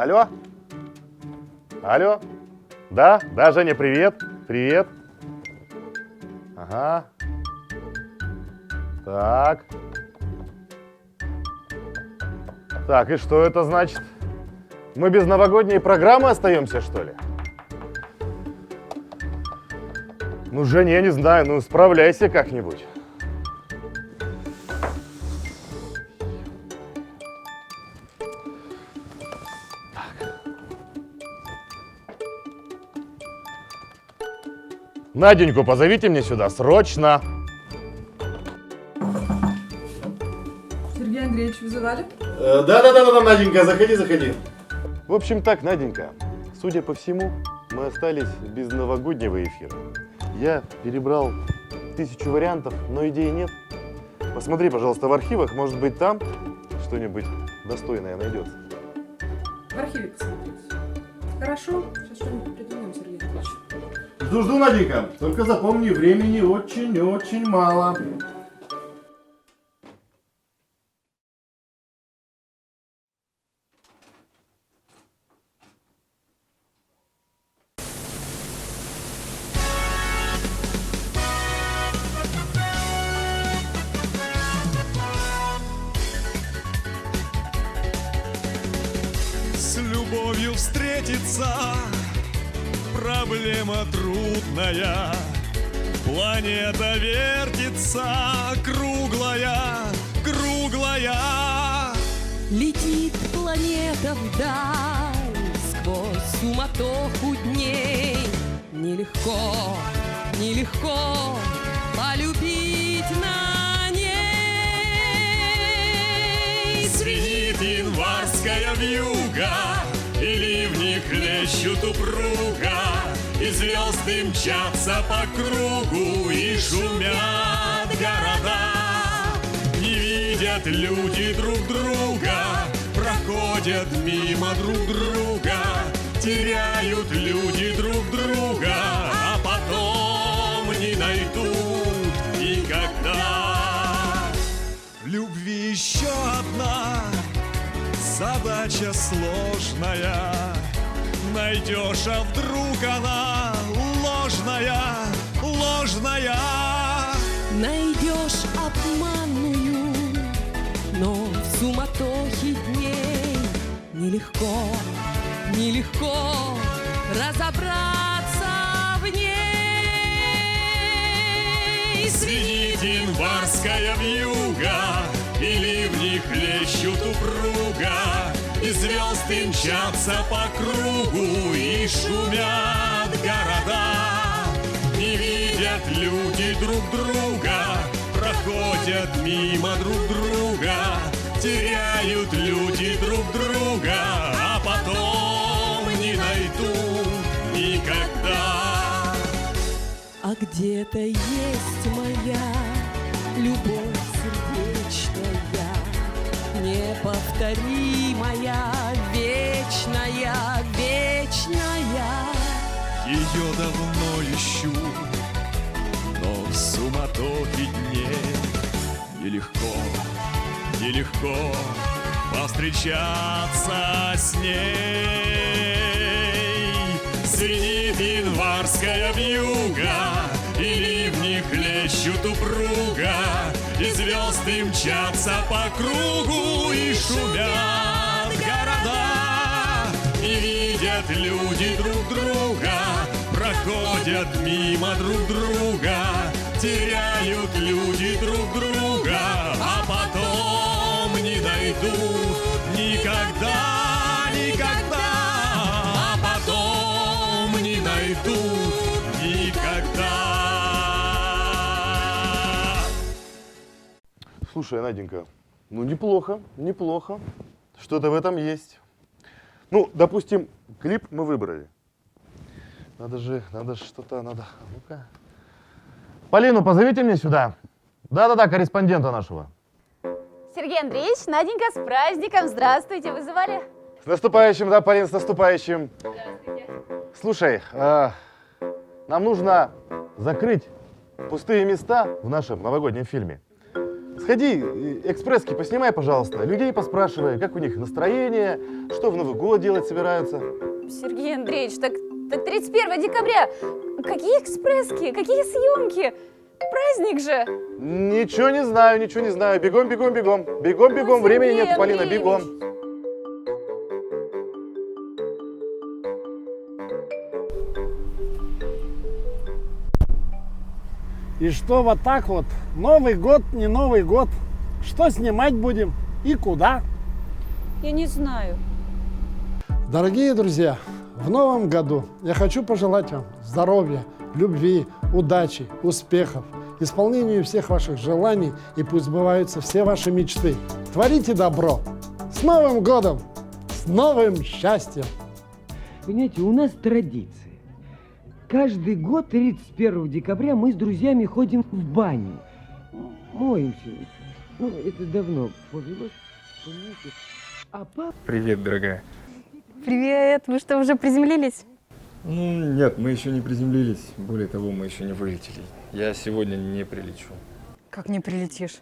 Алло? Алло? Да, Женя, привет. Привет. Ага. Так. Так, и что это значит? Мы без новогодней программы остаемся, что ли? Ну, Женя, я не знаю, ну справляйся как-нибудь. Наденьку позовите мне сюда, срочно. Сергей Андреевич, вызывали? Да, Наденька, заходи. В общем так, Наденька, судя по всему, мы остались без новогоднего эфира. Я перебрал 1000 вариантов, но идей нет. Посмотри, пожалуйста, в архивах, может быть, там что-нибудь достойное найдется. В архиве посмотрите. Хорошо, сейчас что-нибудь придумаем, Сергей Андреевич. Жду, Наденька, только запомни, времени очень-очень мало. С любовью встретиться проблема трудная. Планета вертится, круглая. Летит планета вдаль сквозь суматоху дней. Нелегко полюбить на ней. Звенит январская вьюга, и ливни хлещут упруга, и звезды мчатся по кругу, и шумят города. Не видят люди друг друга, проходят мимо друг друга, теряют люди друг друга, а потом не найдут никогда. В любви еще одна задача сложная. Найдешь, а вдруг она ложная. Найдешь обманную, но в суматохе дней нелегко разобраться в ней. Звенит январская вьюга, и ливни хлещут упруга, и звезды мчатся по кругу, и шумят города. Не видят люди друг друга, проходят мимо друг друга, теряют люди друг друга, а потом не найдут никогда. А где-то есть моя любовь сердечная, неповторимая, вечная. Ее давно ищу, но в суматохе дней нелегко повстречаться с ней. Звенит январская вьюга, и ливни хлещут упруга, и звезды мчатся по кругу, и шумят города. Не видят люди друг друга, проходят мимо друг друга, теряют люди друг друга, а потом не найдут никогда, а потом не найдут никогда. Слушай, Наденька, ну неплохо. Что-то в этом есть. Ну, допустим, клип мы выбрали. Надо что-то. Ну-ка. Полину, позовите мне сюда. Да, корреспондента нашего. Сергей Андреевич, Наденька, с праздником! Здравствуйте, вызывали? С наступающим, да, Полин, с наступающим. Здравствуйте. Слушай, нам нужно закрыть пустые места в нашем новогоднем фильме. Сходи, экспресски поснимай, пожалуйста. Людей поспрашивай, как у них настроение, что в Новый год делать собираются. Сергей Андреевич, так 31 декабря. Какие экспресски? Какие съемки? Праздник же. Ничего не знаю, ничего не знаю. Бегом, бегом, бегом. Бегом, бегом. Времени Сергей нет, Полина, Андреевич. бегом. И что вот так вот, Новый год, не Новый год, что снимать будем и куда? Я не знаю. Дорогие друзья, в новом году я хочу пожелать вам здоровья, любви, удачи, успехов, исполнению всех ваших желаний, и пусть сбываются все ваши мечты. Творите добро! С Новым годом! С новым счастьем! Понимаете, у нас традиция. Каждый год 31 декабря мы с друзьями ходим в баню. Моемся. Ну, это давно повелось, понимаете. А папа... Привет, дорогая. Привет, вы что, уже приземлились? Ну, нет, мы еще не приземлились. Более того, мы еще не вылетели. Я сегодня не прилечу. Как не прилетишь?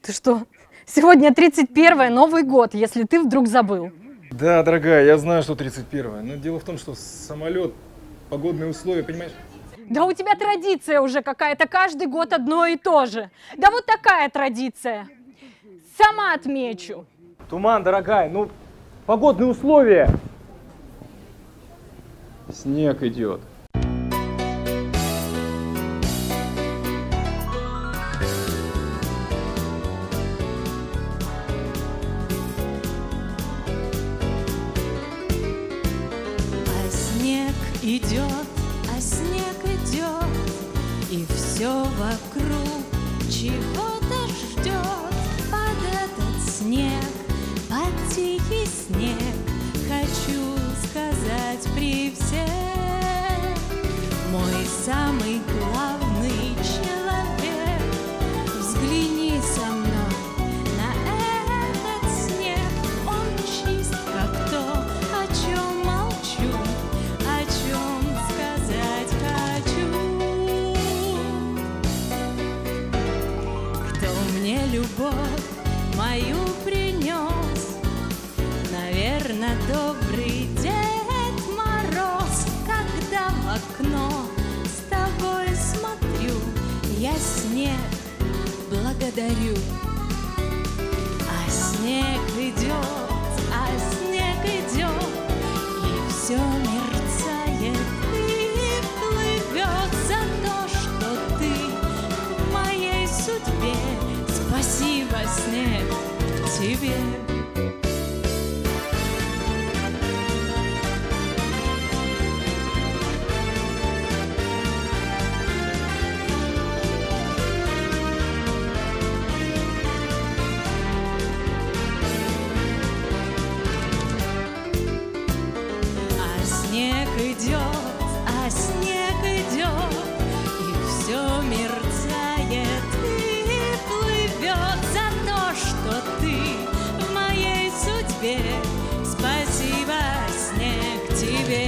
Ты что? Сегодня 31-е, Новый год, если ты вдруг забыл. Да, дорогая, я знаю, что 31-е. Но дело в том, что самолет, погодные условия, понимаешь? Да у тебя традиция уже какая-то, каждый год одно и то же. Да вот такая традиция. Сама отмечу. Туман, дорогая, ну, погодные условия. Снег идет. А снег идет, и все вокруг чего-то ждет. Под этот снег, под тихий снег, хочу сказать при всех: мой самый главный человек, взгляни со мной на этот снег. Он чист, как то, о чем молчу, о чем сказать хочу. Кто мне любовь мою принес? Наверно, добрый Дед Мороз. Когда в окно с тобой смотрю, я снег благодарю. А снег идет, и все мерцает и плывет за то, что ты в моей судьбе. Спасибо, снег, тебе. Снег идет, и все мерцает и плывет за то, что ты в моей судьбе. Спасибо, снег, тебе.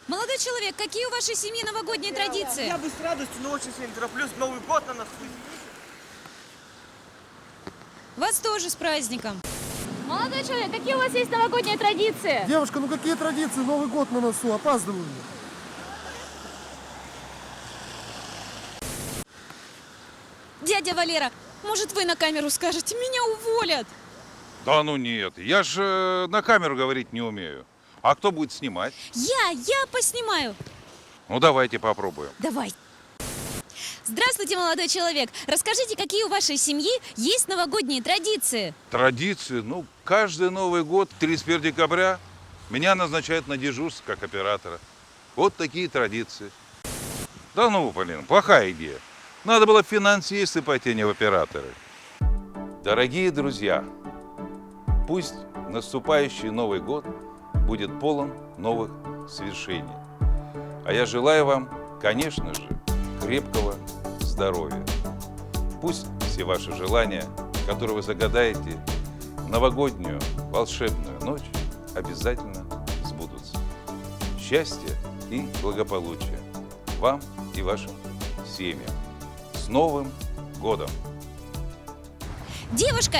Молодой человек, какие у вашей семьи новогодние традиции? Я бы с радостью, но очень сильно тороплюсь. Новый год на носу. Вас тоже с праздником. Молодой человек, какие у вас есть новогодние традиции? Девушка, ну какие традиции? Новый год на носу, опаздываю. Дядя Валера, может, вы на камеру скажете? Меня уволят. Да ну нет, я же на камеру говорить не умею. А кто будет снимать? Я поснимаю. Ну давайте попробуем. Давай. Здравствуйте, молодой человек. Расскажите, какие у вашей семьи есть новогодние традиции? Традиции, ну, каждый Новый год, 31 декабря, меня назначают на дежурство как оператора. Вот такие традиции. Да ну, Полина, плохая идея. Надо было в финансисты пойти, не в операторы. Дорогие друзья, пусть наступающий Новый год будет полон новых свершений. А я желаю вам, конечно же, крепкого здоровья. пусть все ваши желания, которые вы загадаете в новогоднюю волшебную ночь, обязательно сбудутся. Счастья и благополучия вам и вашим семьям. С Новым годом! Девушка,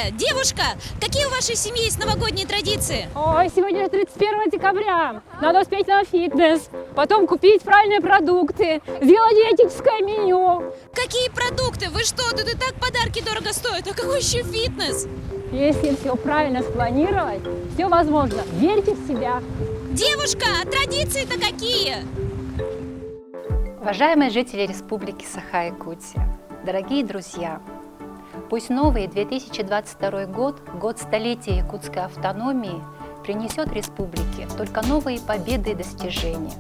какие у вашей семьи есть новогодние традиции? Ой, сегодня же 31 декабря. Надо успеть на фитнес, потом купить правильные продукты, сделать диетическое меню. Какие продукты? Вы что, тут и так подарки дорого стоят, а какой еще фитнес? Если все правильно спланировать, все возможно. Верьте в себя. Девушка, а традиции-то какие? Уважаемые жители Республики Саха-Якутия, дорогие друзья, пусть новый 2022 год, год столетия якутской автономии, принесет республике только новые победы и достижения.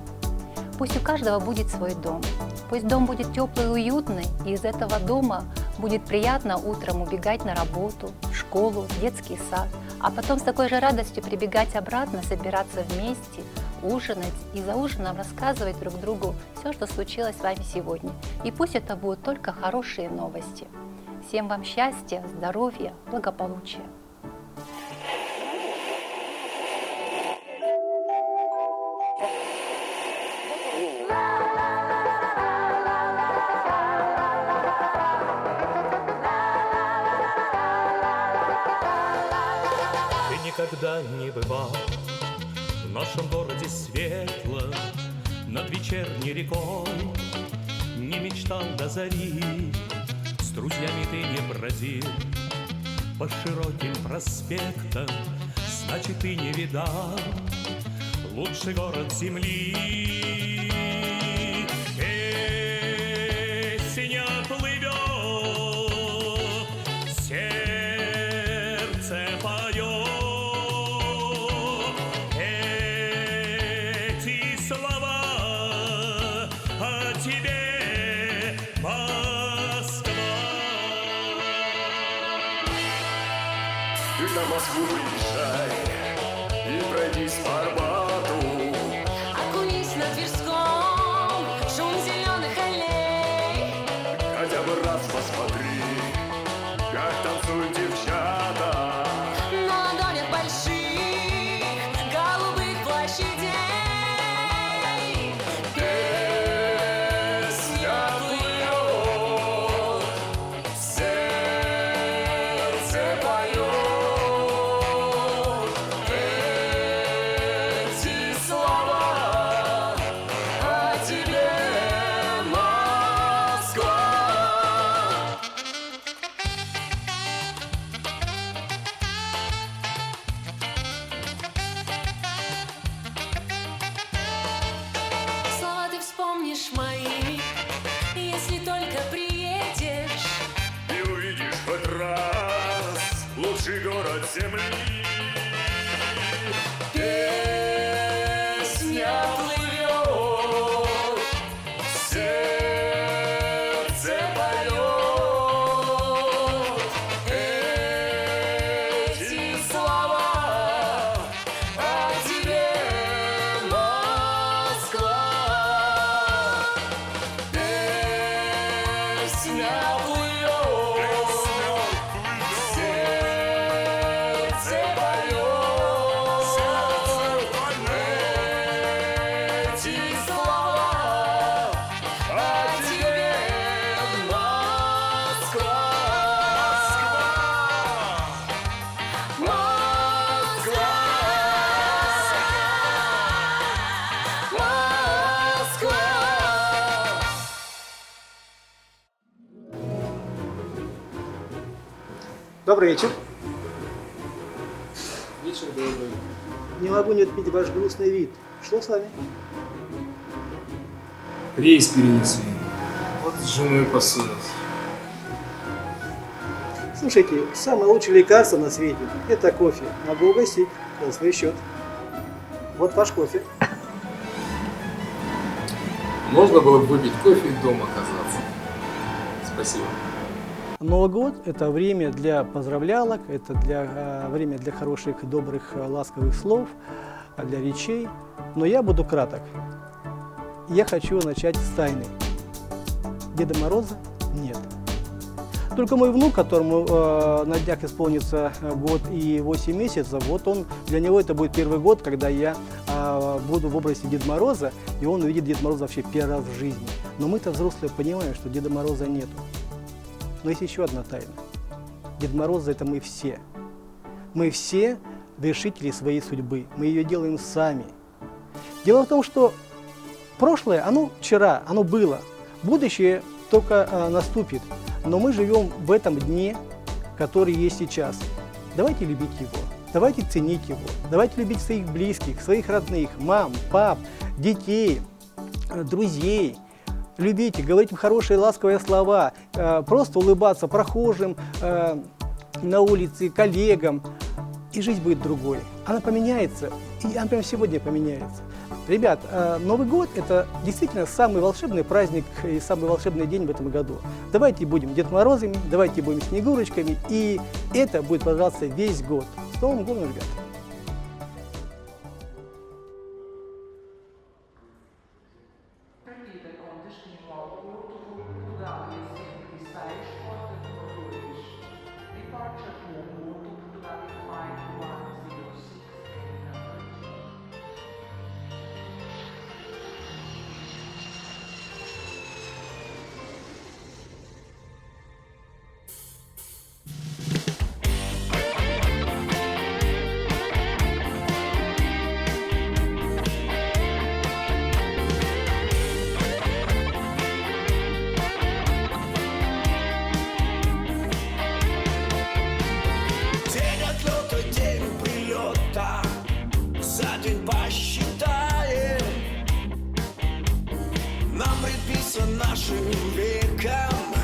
Пусть у каждого будет свой дом, пусть дом будет теплый и уютный, и из этого дома будет приятно утром убегать на работу, в школу, в детский сад, а потом с такой же радостью прибегать обратно, собираться вместе, ужинать и за ужином рассказывать друг другу все, что случилось с вами сегодня. И пусть это будут только хорошие новости. Всем вам счастья, здоровья, благополучия. Ты никогда не бывал в нашем городе светлом, над вечерней рекой не мечтал до зари. С друзьями ты не бродил по широким проспектам, значит, ты не видал лучший город земли. Песня плывет, сердце поет эти слова о тебе, Москва. Ты на Москву приезжай и пройдись по Арбату. Окунись на Тверском, шум зеленых аллей. Хотя бы раз посмотри, как танцуют девчата На ладонях больших голубых площадей. песня плывет, сердце поет эти слова о тебе, Москва. Слова ты вспомнишь мои, если только приедешь. И увидишь хоть раз лучший город земли. Песня плывет, сердце поет эти слова о тебе, Москва. Песня плывет, сердце поет эти слова о тебе, Москва. Москва. Москва. Добрый вечер. Вечер добрый. Не могу не отметить ваш грустный вид. Что с вами? Рейс перенесли. Вот с женой поссорился. Слушайте, самое лучшее лекарство на свете – это кофе. Могу угостить за свой счет. Вот ваш кофе. Можно было бы выпить кофе и дома оказаться. Спасибо. Новый год – это время для поздравлялок, это время для хороших, добрых, ласковых слов, для речей. Но я буду краток. Я хочу начать с тайны. Деда Мороза нет. Только мой внук, которому на днях исполнится год и 8 месяцев, вот он, для него это будет первый год, когда я буду в образе Деда Мороза, и он увидит Деда Мороза вообще первый раз в жизни. Но мы-то взрослые понимаем, что Деда Мороза нету. Но есть еще одна тайна. Дед Мороз — это мы все. Мы все вершители своей судьбы. Мы ее делаем сами. Дело в том, что прошлое, оно вчера, оно было. Будущее только наступит. Но мы живем в этом дне, который есть сейчас. Давайте любить его. Давайте ценить его. Давайте любить своих близких, своих родных, мам, пап, детей, друзей. Любите, говорите хорошие, ласковые слова, просто улыбаться прохожим, на улице, коллегам. И жизнь будет другой. Она поменяется, и она прямо сегодня поменяется. Ребят, Новый год – это действительно самый волшебный праздник и самый волшебный день в этом году. Давайте будем Дед Морозами, давайте будем Снегурочками, и это будет продолжаться весь год. С Новым годом, ребят! Нашим веком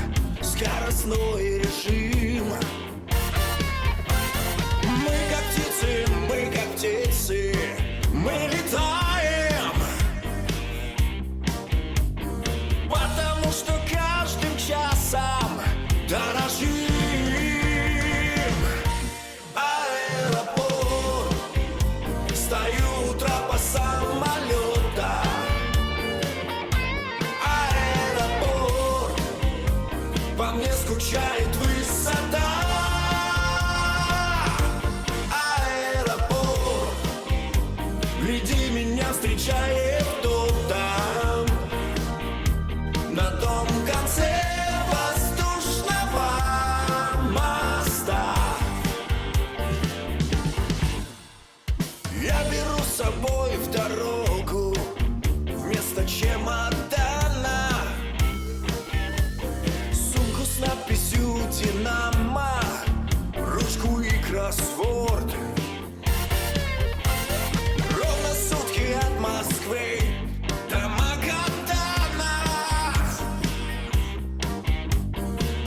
скоростной режим. Мы как птицы, мы летаем, потому что каждым часом дорожим. Аэропорт, стою у трапа самолета. По мне скучает высота. Аэропорт, гляди, меня встречает кто-то на том конце воздушного моста. Я беру с собой в дорогу вместо чемодана с надписью «Динамо», ручку и кроссворд. Ровно сутки от Москвы до Магадана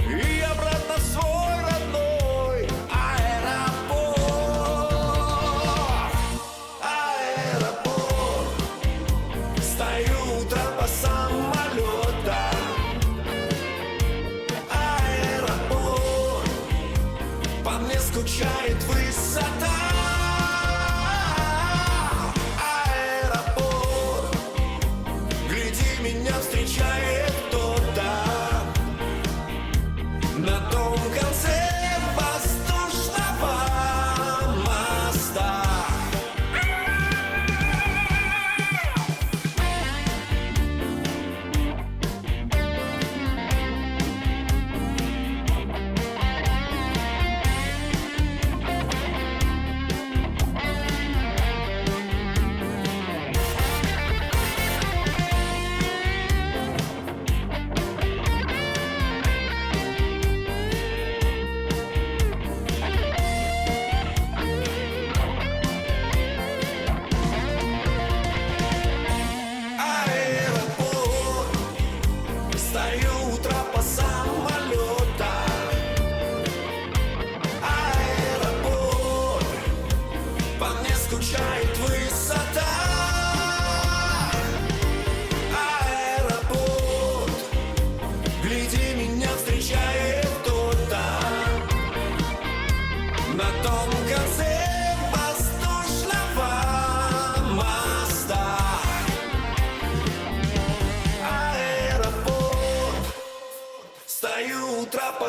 и обратно в свой родной аэропорт. Аэропорт, стою у трапа самолета. Скучает высота. Аэропорт, гляди, меня встречает кто-то на том конце воздушного моста. Стою у трапа самолета. Аэропорт, по мне скучает высота. Аэропорт, гляди, меня встречает кто-то на том конце воздушного моста. Стою у трапа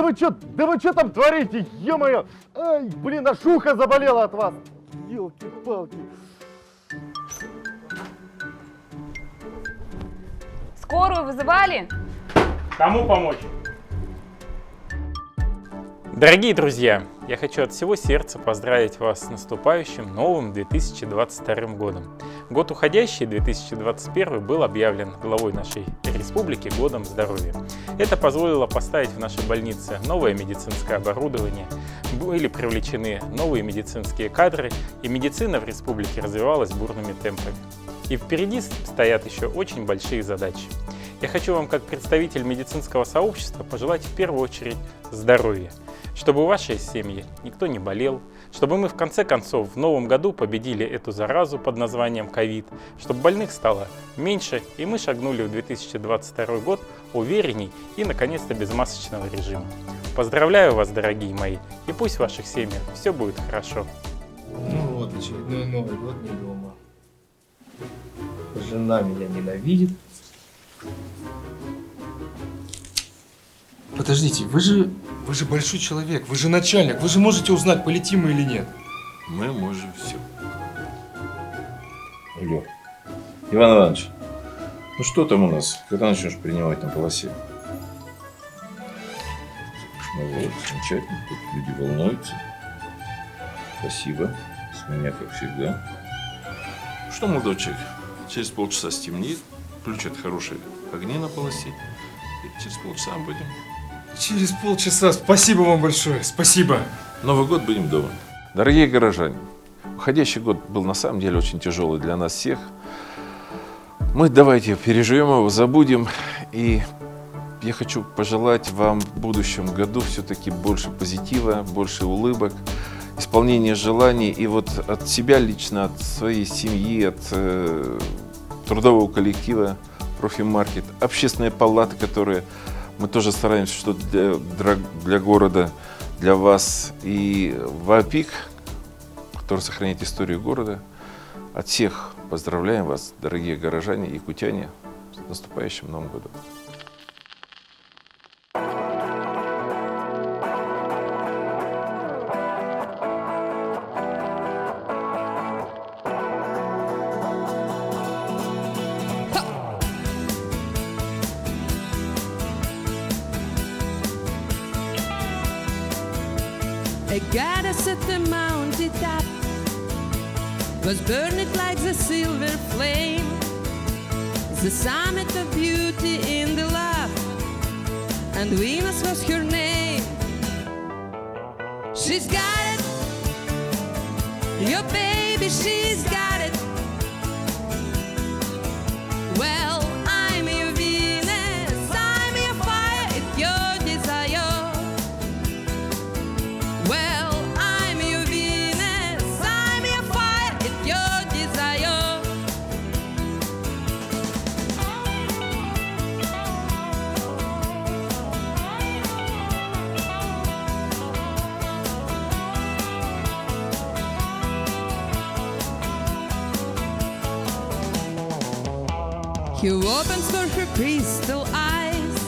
Да вы что там творите, ё-моё? Ай, блин, аж ухо заболело от вас. Ёлки-палки. Скорую вызывали? Кому помочь? Дорогие друзья, я хочу от всего сердца поздравить вас с наступающим новым 2022 годом. Год уходящий, 2021, был объявлен главой нашей республики годом здоровья. Это позволило поставить в нашей больнице новое медицинское оборудование, были привлечены новые медицинские кадры, и медицина в республике развивалась бурными темпами. И впереди стоят еще очень большие задачи. Я хочу вам, как представитель медицинского сообщества, пожелать в первую очередь здоровья, чтобы в вашей семье никто не болел, чтобы мы в конце концов в новом году победили эту заразу под названием ковид, чтобы больных стало меньше, и мы шагнули в 2022 год уверенней и, наконец-то, без масочного режима. Поздравляю вас, дорогие мои, и пусть в ваших семьях все будет хорошо. Ну вот, очередной Новый год не дома. Жена меня ненавидит. Подождите, вы же большой человек, вы же начальник, вы же можете узнать, полетим мы или нет. Мы можем все. Алло. Иван Иванович, ну что там у нас? Когда начнешь принимать на полосе? Ну вот, замечательно, тут люди волнуются. Спасибо, с меня как всегда. Что, молодой человек, через полчаса стемнеет, включат хорошие огни на полосе, и через полчаса мы будем. Через полчаса, спасибо вам большое, спасибо. Новый год будем дома. Дорогие горожане, уходящий год был на самом деле очень тяжелый для нас всех. Мы давайте переживем его, забудем. И я хочу пожелать вам в будущем году все-таки больше позитива, больше улыбок, исполнения желаний. И вот от себя лично, от своей семьи, от трудового коллектива «Профимаркет», общественные палаты, которые мы тоже стараемся что-то для города, для вас. И ВАПИК, который сохраняет историю города. От всех поздравляем вас, дорогие горожане, якутяне, с наступающим Новым годом. A goddess at the mountain top was burning like the silver flame, the summit of beauty in the love, and Venus was her name. She's got it, your baby, she's got it. Well, I'm your Venus, I'm your fire, it's your desire. Well, I'm your Venus, I'm your fire, it's your desire. He opens for her crystal eyes,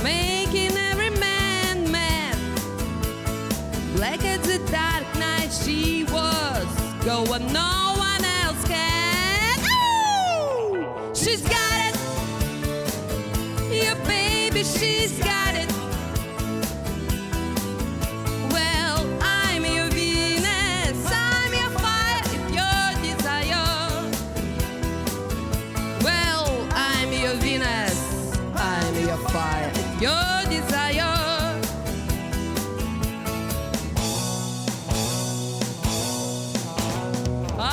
making every man mad. Black as the dark night she was, going no one else can. Ooh! She's got it, your baby, she's got it. Well, I'm your Venus, I'm your fire, it's your desire. Well, I'm your Venus, I'm your fire, it's your desire. Ah,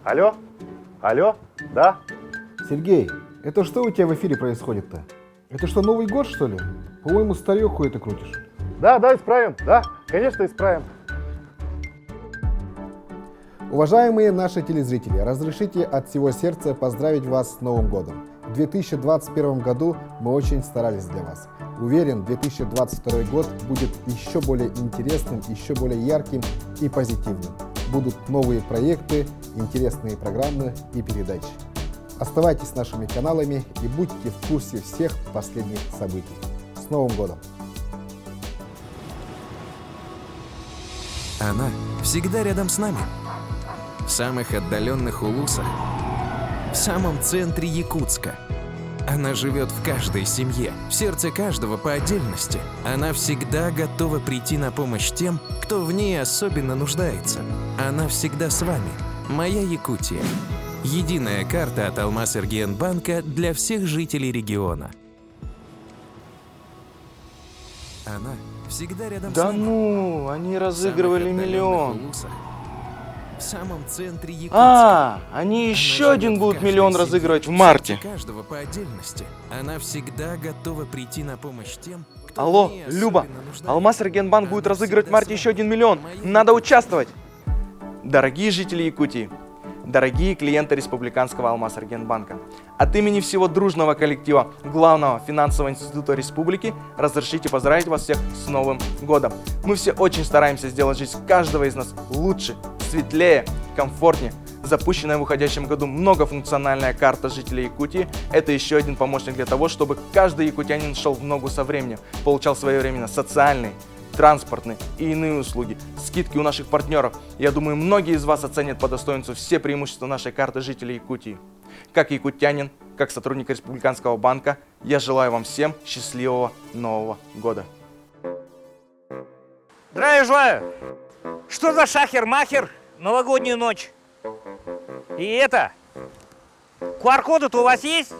Алло? Алло? Да? Сергей, это что у тебя в эфире происходит-то? Это что, Новый год, что ли? По-моему, старье какое-то крутишь. Да, исправим. Да, конечно, исправим. Уважаемые наши телезрители, разрешите от всего сердца поздравить вас с Новым годом. В 2021 году мы очень старались для вас. Уверен, 2022 год будет еще более интересным, еще более ярким и позитивным. Будут новые проекты, интересные программы и передачи. Оставайтесь с нашими каналами и будьте в курсе всех последних событий. С Новым годом! Она всегда рядом с нами. В самых отдаленных улусах, в самом центре Якутска. Она живет в каждой семье, в сердце каждого по отдельности. Она всегда готова прийти на помощь тем, кто в ней особенно нуждается. Она всегда с вами. Моя Якутия. Единая карта от Алмаз-Эргиен-банка для всех жителей региона. Она всегда рядом с нами. Да ну, они разыгрывали миллион. В самом центре Якутска. Они еще один будут миллион разыгрывать в марте. Каждого по отдельности. Она всегда готова прийти на помощь тем, кто Алло, в ней Люба, особенно нуждается. Алмаз-Эргиен-банк будет разыгрывать в марте еще 1 миллион. Надо участвовать. Дорогие жители Якутии, дорогие клиенты Республиканского Алмаз-Эргиен-банка, от имени всего дружного коллектива Главного финансового института республики разрешите поздравить вас всех с Новым годом. Мы все очень стараемся сделать жизнь каждого из нас лучше, светлее, комфортнее. Запущенная в уходящем году многофункциональная карта жителей Якутии – это еще один помощник для того, чтобы каждый якутянин шел в ногу со временем, получал своевременно социальные, транспортные и иные услуги, скидки у наших партнеров. Я думаю, многие из вас оценят по достоинству все преимущества нашей карты жителей Якутии. Как якутянин, как сотрудник Республиканского банка, я желаю вам всем счастливого Нового года. Здравия желаю! Что за шахер-махер? Новогоднюю ночь. И это, QR-коды-то у вас есть?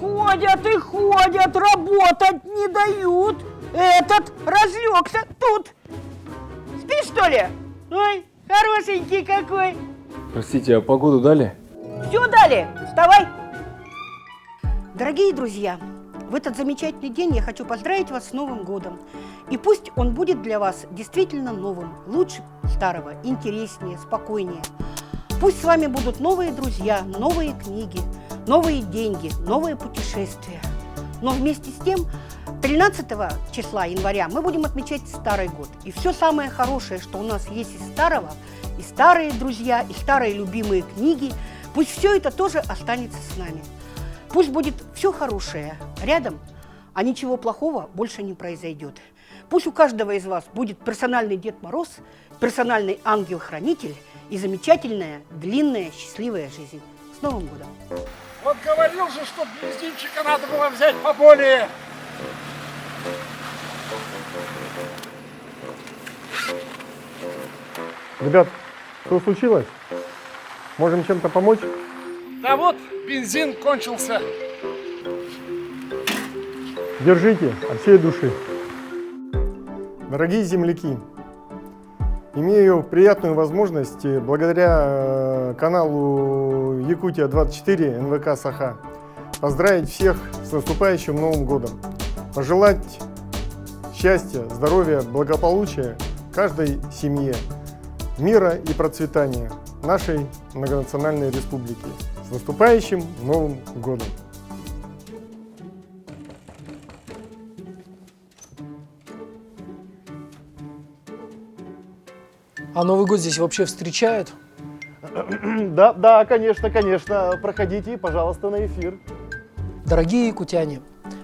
Ходят и ходят, работать не дают. Этот разлегся тут. Спишь, что ли? Ой, хорошенький какой. Простите, а погоду дали? Все дали, вставай. Дорогие друзья, в этот замечательный день я хочу поздравить вас с Новым годом. И пусть он будет для вас действительно новым, лучше старого, интереснее, спокойнее. Пусть с вами будут новые друзья, новые книги, новые деньги, новые путешествия. Но вместе с тем, 13 числа января мы будем отмечать Старый год. И все самое хорошее, что у нас есть из старого, и старые друзья, и старые любимые книги, пусть все это тоже останется с нами. Пусть будет все хорошее рядом, а ничего плохого больше не произойдет. Пусть у каждого из вас будет персональный Дед Мороз, персональный ангел-хранитель и замечательная, длинная, счастливая жизнь. С Новым годом! Вот говорил же, что бензинчика надо было взять поболее. Ребят, что случилось? Можем чем-то помочь? Да вот, бензин кончился. Держите от всей души. Дорогие земляки, имею приятную возможность благодаря каналу Якутия-24 НВК Саха поздравить всех с наступающим Новым годом. Пожелать счастья, здоровья, благополучия каждой семье, мира и процветания нашей многонациональной республики. С наступающим Новым годом! А Новый год здесь вообще встречают? Да, конечно. Проходите, пожалуйста, на эфир. Дорогие якутяне,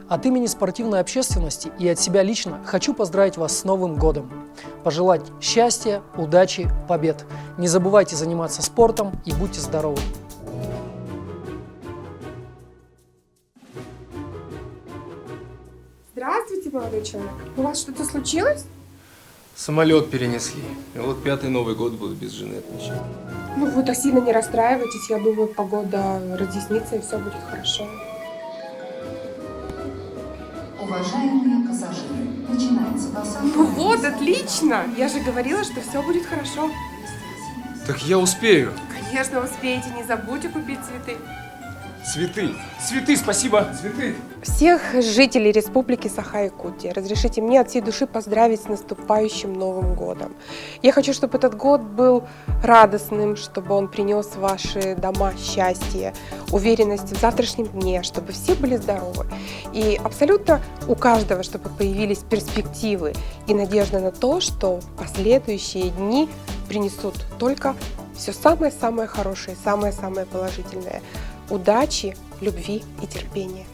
от имени спортивной общественности и от себя лично хочу поздравить вас с Новым годом. Пожелать счастья, удачи, побед. Не забывайте заниматься спортом и будьте здоровы. Здравствуйте, молодой человек. У вас что-то случилось? Самолет перенесли. И вот 5-й Новый год буду без жены отмечать. Ну, вы так сильно не расстраивайтесь. Я думаю, погода разъяснится и все будет хорошо. Уважаемые пассажиры, начинается посадка. Ну вот, отлично! Я же говорила, что все будет хорошо. Так я успею. Конечно, успеете, не забудьте купить цветы. Цветы. Цветы, спасибо. Цветы. Всех жителей Республики Саха-Якутия разрешите мне от всей души поздравить с наступающим Новым годом. Я хочу, чтобы этот год был радостным, чтобы он принес в ваши дома счастье, уверенность в завтрашнем дне, чтобы все были здоровы. И абсолютно у каждого, чтобы появились перспективы и надежда на то, что последующие дни принесут только все самое-самое хорошее, самое-самое положительное. Удачи, любви и терпения.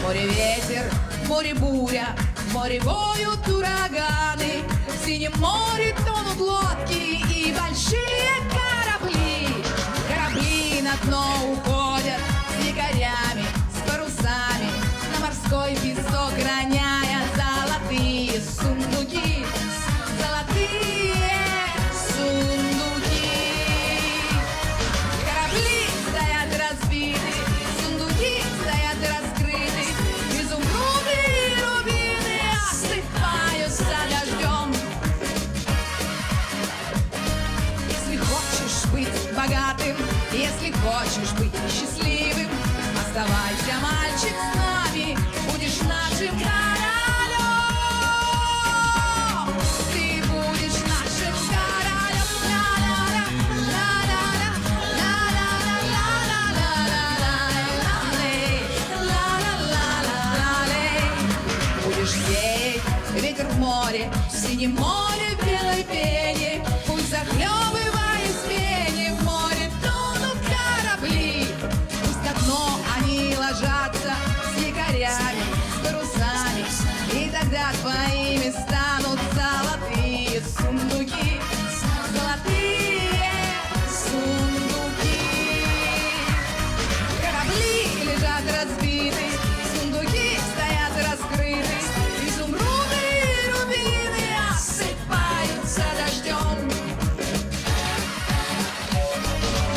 Море ветер, море буря, в море воют ураганы, в синем море тонут лодки и большие корабли. Корабли на дно уходят с якорями, с парусами, на морской песок роняя золотые сундуки, золотые сундуки. Корабли стоят разбиты, сундуки стоят раскрыты, изумруды и рубины осыпаются дождем. Если хочешь быть богатым, если хочешь быть счастливым, оставайся, мальчик, с нами, будешь нашим королем. Ты будешь нашим королем. Ла-ла-ла, ла-ла-ла, ла-ла-ла-ла-ла-ла-ла-ла-ла-ла-ла-ла-ла. Будешь сеять ветер в море, в синем море в белой пене, пусть захлебываясь в пене, в море тонут корабли, пусть на дно они ложатся с якорями, с парусами, и тогда твоими станут золотые сундуки, золотые сундуки. Корабли лежат разбиты, сундуки стоят раскрыты, изумруды и рубины осыпаются дождем.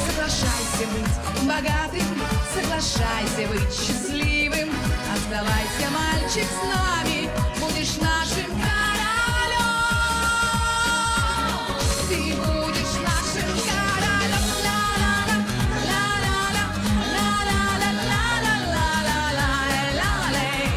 Соглашайся быть богатым, соглашайся быть счастливым, оставайся, мальчик, с нами, будешь нашим королем. Ты будешь нашим королем. Ла-ла-ла, ла-ла-ла, ла-ла-ла, ла-ла-ла, ла-ла-ла-лей,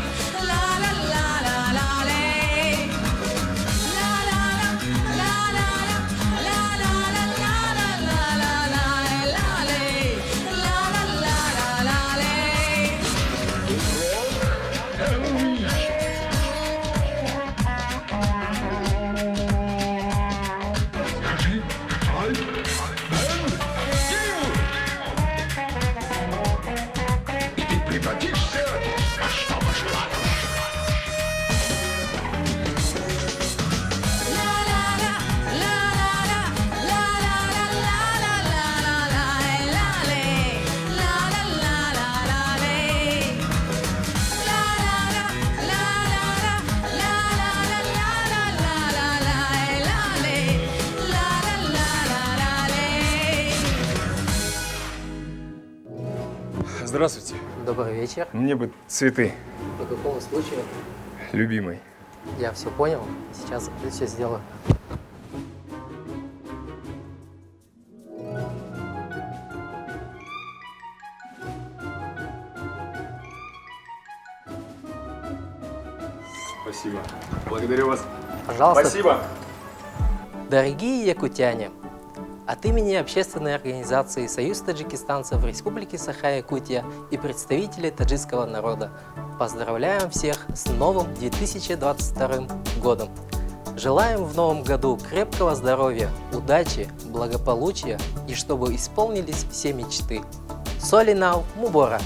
ла-ла-ла-ла-ла-лей. Ла-ла-ла, ла-ла-ла, ла-ла-ла, ла-ла-ла-ла-ла-лей, ла-ла-ла-ла-лей. Здравствуйте. Добрый вечер. Мне бы цветы, По какому случаю? любимый. Я все понял. Сейчас все сделаю. Спасибо. Благодарю вас. Пожалуйста. Спасибо. Дорогие якутяне, от имени общественной организации «Союз таджикистанцев Республики Саха-Якутия» и представителей таджикского народа поздравляем всех с новым 2022 годом. Желаем в новом году крепкого здоровья, удачи, благополучия и чтобы исполнились все мечты. Солинау Муборак!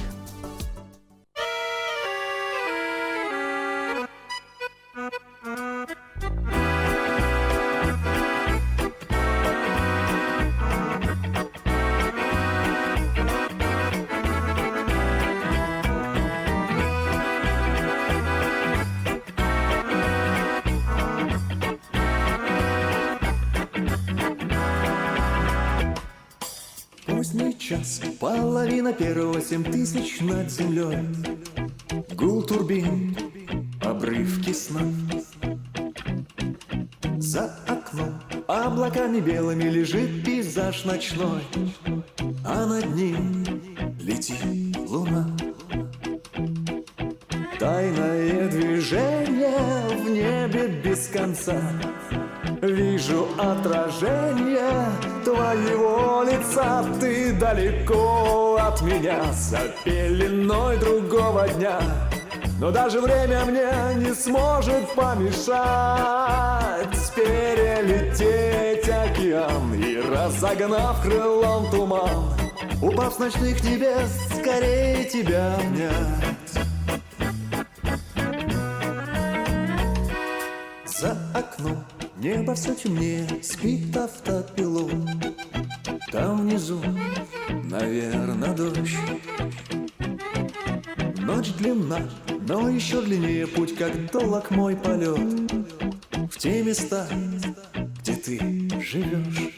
Сейчас половина первого, 7000 над землей. Гул турбин, обрывки сна. За окном облаками белыми лежит пейзаж ночной, а над ним летит луна. Тайное движение в небе без конца. Вижу отражение твоего лица. Ты далеко от меня, за пеленой другого дня. Но даже время мне не сможет помешать перелететь океан и, разогнав крылом туман, упав с ночных небес, скорее тебя обнять. За окном небо все темнее, спит автопилот. Там внизу, наверное, дождь. Ночь длинна, но еще длиннее путь, как долг мой полет в те места, где ты живешь.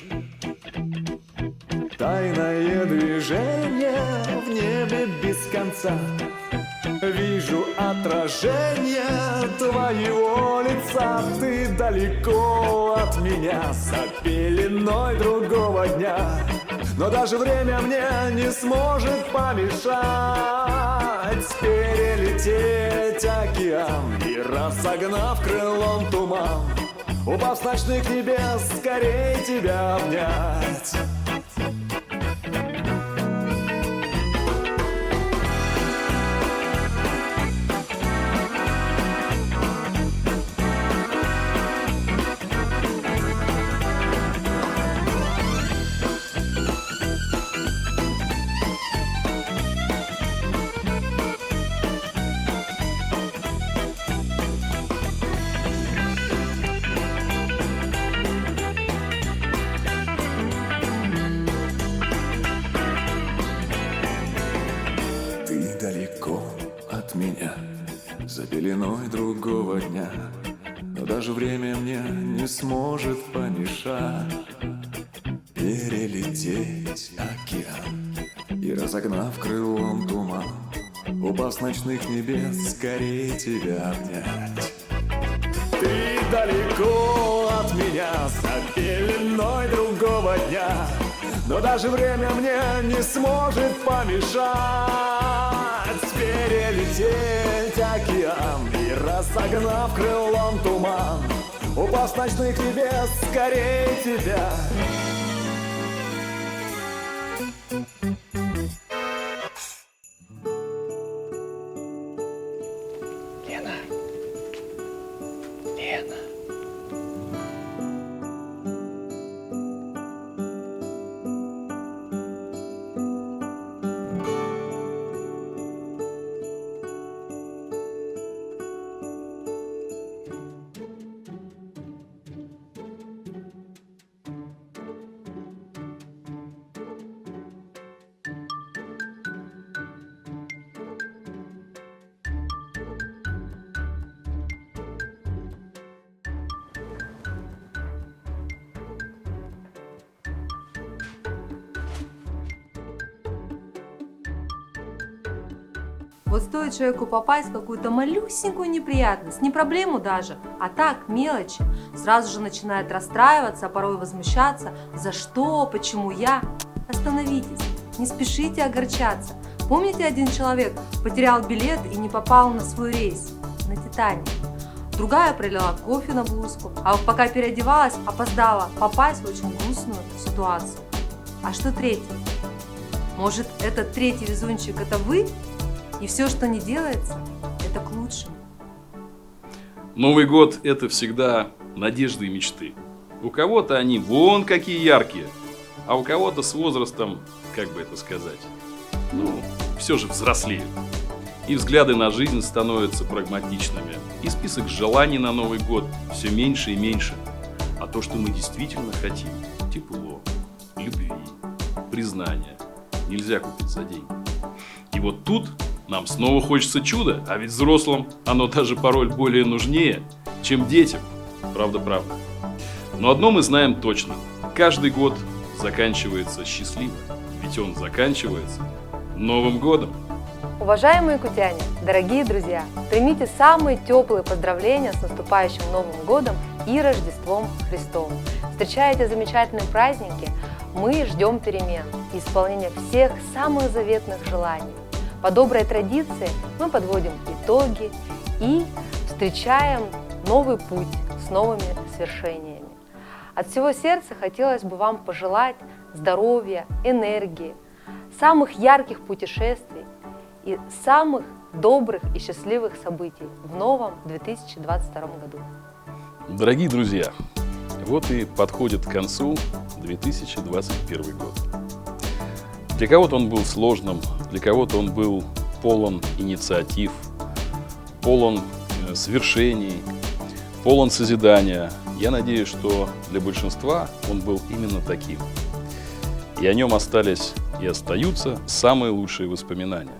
Тайное движение в небе без конца. Вижу отражение твоего лица. Ты далеко от меня, за пеленой другого дня. Но даже время мне не сможет помешать перелететь океан и, разогнав крылом туман, упав с ночных небес, скорее тебя обнять. За пеленой другого дня. Но даже время мне не сможет помешать перелететь океан и, разогнав крылом туман, упав с ночных небес, скорее тебя обнять. Ты далеко от меня, за пеленой другого дня. Но даже время мне не сможет помешать перелететь океан и, разогнав крылом туман, упав с ночных небес, скорее тебя. Лена. Лена. Вот стоит человеку попасть в какую-то малюсенькую неприятность, не проблему даже, а так, мелочи, сразу же начинает расстраиваться, а порой возмущаться. За что? Почему я? Остановитесь, не спешите огорчаться. Помните, один человек потерял билет и не попал на свой рейс на Титаник? Другая пролила кофе на блузку, а пока переодевалась, опоздала попасть в очень грустную ситуацию. А что третий? Может, этот третий везунчик – это вы? И все, что не делается, это к лучшему. Новый год – это всегда надежды и мечты. У кого-то они вон какие яркие, а у кого-то с возрастом, как бы это сказать, все же взрослеют. И взгляды на жизнь становятся прагматичными. И список желаний на Новый год все меньше и меньше. А то, что мы действительно хотим – тепло, любви, признания – нельзя купить за деньги. И вот тут нам снова хочется чуда, а ведь взрослым оно даже порой более нужнее, чем детям. Правда. Но одно мы знаем точно. Каждый год заканчивается счастливо, ведь он заканчивается Новым годом. Уважаемые кутяне, дорогие друзья, примите самые теплые поздравления с наступающим Новым годом и Рождеством Христовым. Встречая эти замечательные праздники, мы ждем перемен и исполнения всех самых заветных желаний. По доброй традиции мы подводим итоги и встречаем новый путь с новыми свершениями. От всего сердца хотелось бы вам пожелать здоровья, энергии, самых ярких путешествий и самых добрых и счастливых событий в новом 2022 году. Дорогие друзья, вот и подходит к концу 2021 год. Для кого-то он был сложным, для кого-то он был полон инициатив, полон свершений, полон созидания. Я надеюсь, что для большинства он был именно таким. И о нем остались и остаются самые лучшие воспоминания.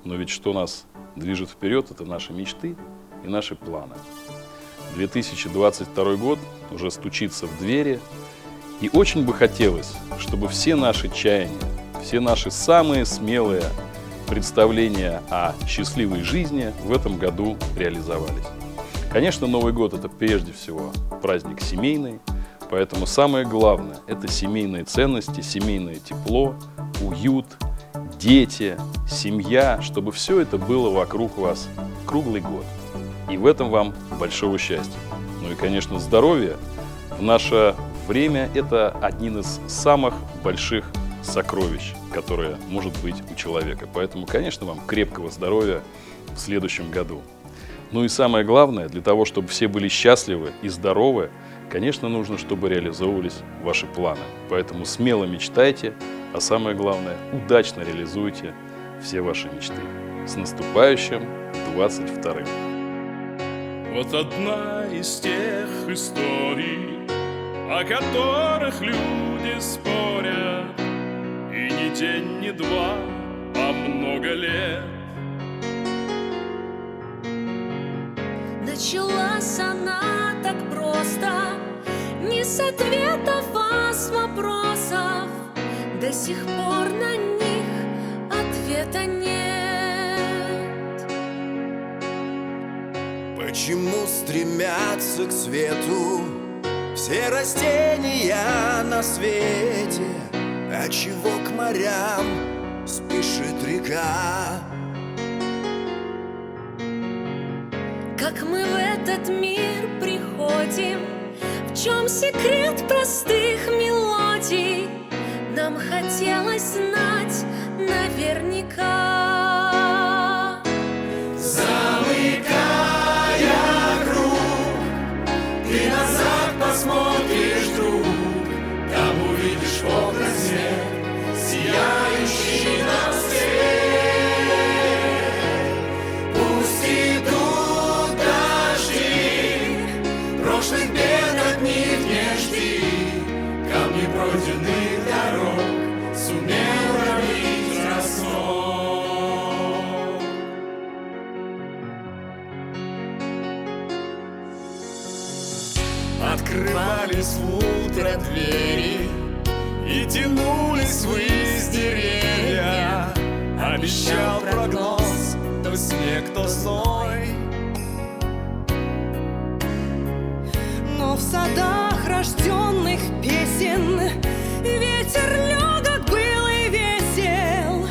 Но ведь что нас движет вперед, это наши мечты и наши планы. 2022 год уже стучится в двери, и очень бы хотелось, чтобы все наши чаяния, все наши самые смелые представления о счастливой жизни в этом году реализовались. Конечно, Новый год – это прежде всего праздник семейный, поэтому самое главное – это семейные ценности, семейное тепло, уют, дети, семья, чтобы все это было вокруг вас круглый год. И в этом вам большого счастья. Ну и, конечно, здоровье. В наше время это один из самых больших сокровищ, которое может быть у человека. Поэтому, конечно, вам крепкого здоровья в следующем году. Ну и самое главное, для того, чтобы все были счастливы и здоровы, конечно, нужно, чтобы реализовывались ваши планы. Поэтому смело мечтайте, а самое главное, удачно реализуйте все ваши мечты. С наступающим 22-м! Вот одна из тех историй, о которых люди спорят, и не день, не два, а много лет. Началась она так просто, не с ответов, а с вопросов. До сих пор на них ответа нет. Почему стремятся к свету все растения на свете? А чего к морям спешит река? Как мы в этот мир приходим, в чем секрет простых мелодий? Нам хотелось знать наверняка. Замыкая круг, ты назад посмотришь, друг, там увидишь в окнах свет, сияющий нам свет. Пусть идут дожди, прошлых бед от них не жди, камни пройденных дорог сумел пробить росок. Открывались в утро двери и тянулись ввысь деревья. Обещал прогноз то снег, то зной. Но в садах рожденных песен ветер легок был и весел,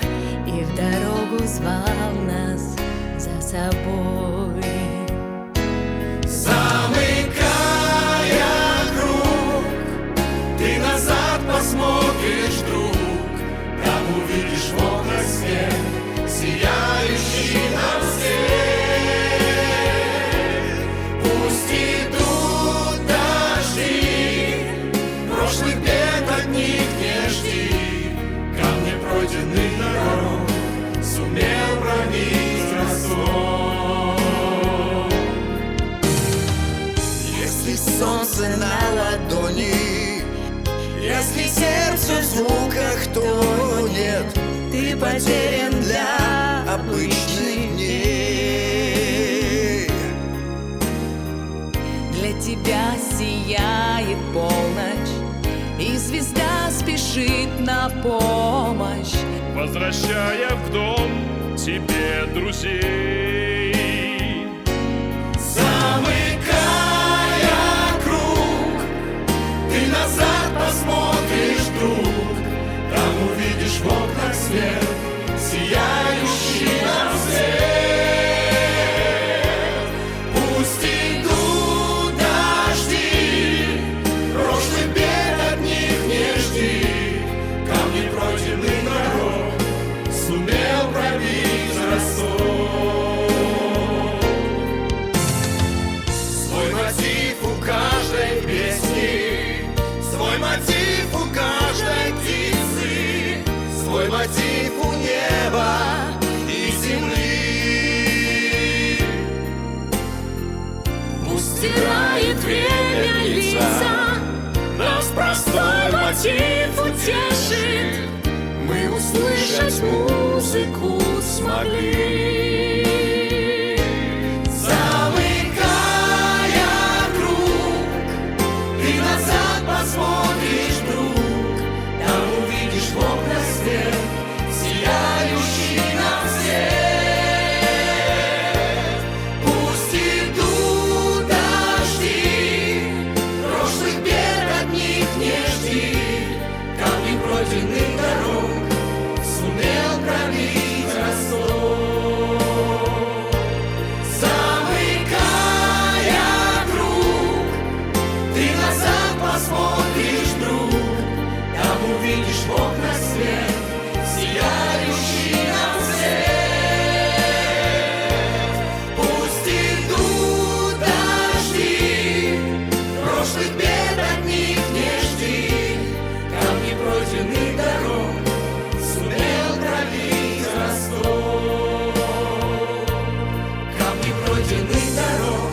и в дорогу звал нас за собой. Замыкая круг, ты назад посмотришь, друг, там увидишь в окнах свет, сияющий нам свет. Пусть идут дожди, прошлых бед от них не жди, камни пройденных дорог сумел пробить росок. Если солнце на ладони, если сердце в звуках тонет, ты потерян для обычных дней. Для тебя сияет полночь, и звезда спешит спешит на помощь, возвращая в дом тебе друзей. Замыкая круг, ты назад посмотришь, друг, там увидишь в окнах свет, сияющий нам свет. Пусть идут дожди, прошлых бед от них не жди, камни пройденных дорог сумел пробить росток. Свой мотив у каждой песни, свой мотив у каждой птицы, свой мотив у неба и земли. пусть стирает время лица, нас простой мотив утешит, мы услышать музыку смогли. Замыкая круг, ты назад посмотришь, друг, там увидишь в окнах свет, сияющий нам свет. Пусть идут дожди, прошлых бед от них не жди, камни пройденных дорог сумел пробить росток. Замыкая круг, ты назад посмотришь, друг, там увидишь в окнах свет, сияющий нам свет. Пусть идут дожди, прошлых бед от них не жди, камни пройденных дорог сумел пробить росток. Камни пройденных дорог